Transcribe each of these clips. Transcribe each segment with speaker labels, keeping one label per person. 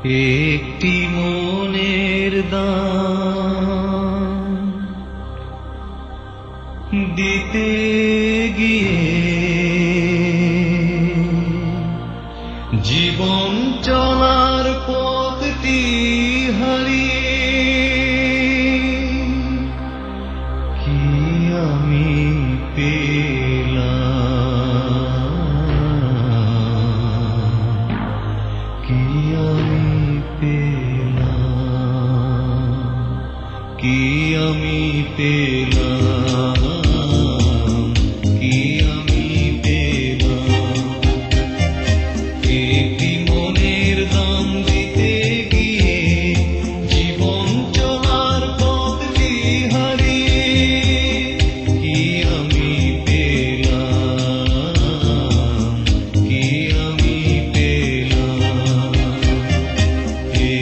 Speaker 1: একটি মনের দাম দিতে গিয়ে জীবন চলার পথটি হারিয়ে কি আমি পেলাম, কি আমি পেলাম, কি আমি পেলাম, কি আমি পেলাম। একটি মনের দাম দিতে গিয়ে জীবন চলার পথটি হারিয়ে কি আমি পেলাম, কি আমি পেলাম।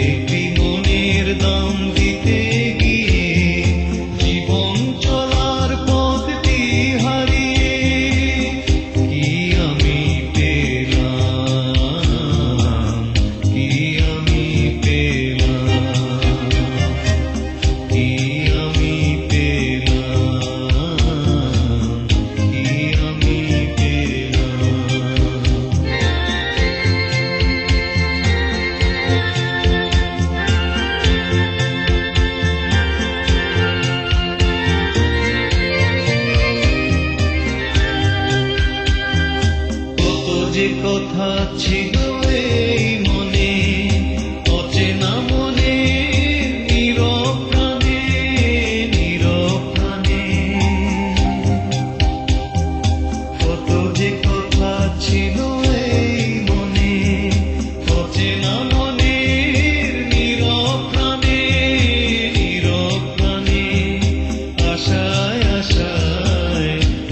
Speaker 1: একটি মনের দাম দিতে গিয়ে জীবন চলার পথটি হারিয়ে কি আমি পেলাম, কি আমি পেলাম, কি আমি পেলাম, কি আমি পেলাম। কত যে কথা ছিল